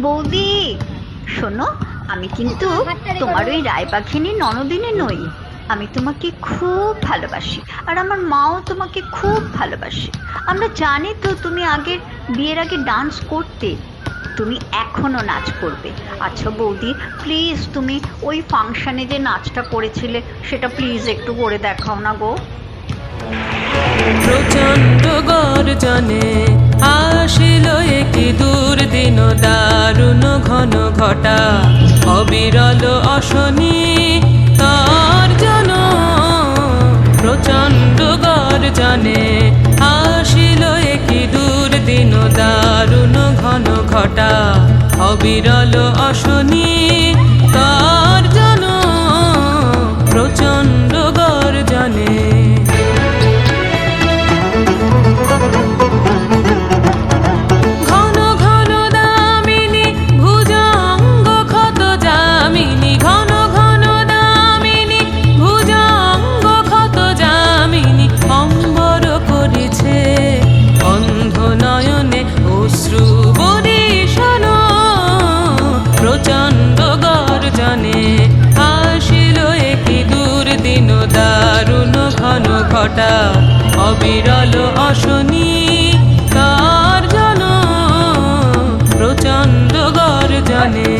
বৌদি শোনো, আমি কিন্তু তোমার ওই রায়বাঘিনী ননদিনী নই। আমি তোমাকে খুব ভালোবাসি, আর আমার মাও তোমাকে খুব ভালোবাসে। আমরা জানি তো তুমি বিয়ের আগে ডান্স করতে, তুমি এখনো নাচ করবে। আচ্ছা বৌদি, প্লিজ তুমি ওই ফাংশনে যে নাচটা করেছিলে সেটা প্লিজ একটু করে দেখাও না গো। প্রচণ্ড গর্জনে আসিল একটি দুর্দিন, দারুণ ঘন ঘটা অবিরল অশনি তর্জন। প্রচণ্ড গর্জনে আসিল একটি দুর্দিন, দারুণ ঘন ঘটা অবিরল অশনি তর্জন। প্রচণ্ড গর্জনে ঘটা অবিরল অশনি তর্জন। প্রচণ্ড গর্জনে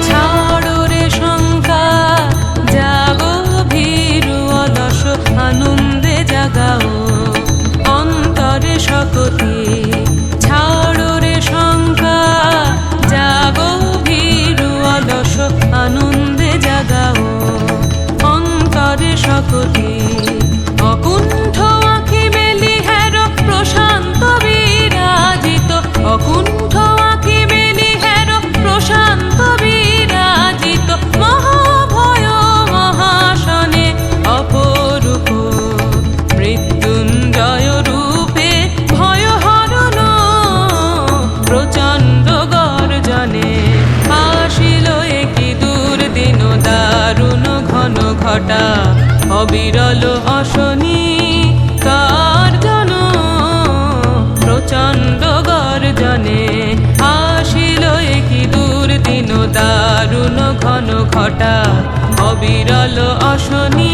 ছাড়ো রে শঙ্কা, জাগো ভীরু অলস, আনন্দে জাগাও অন্তরে শকতি। আনন্দে জাগাও অন্তরে শকতি। অকুণ্ঠ আঁখি মেলি হের প্রশান্ত বিরাজিত, অকুণ্ঠ আঁখি মেলি হের প্রশান্ত বিরাজিত। মহাভয় মহাশনে অপরূপ মৃত্যুঞ্জয় রূপে ভয় হরণ। প্রচণ্ড গর্জনে আসিল একটি দুর্দিন, দারুণ ঘন ঘটা অবিরল অশনি তর্জন। প্রচণ্ড গর্জনে আসিল একটি দুর্দিন, দারুণ ঘন ঘটা অবিরল অশনি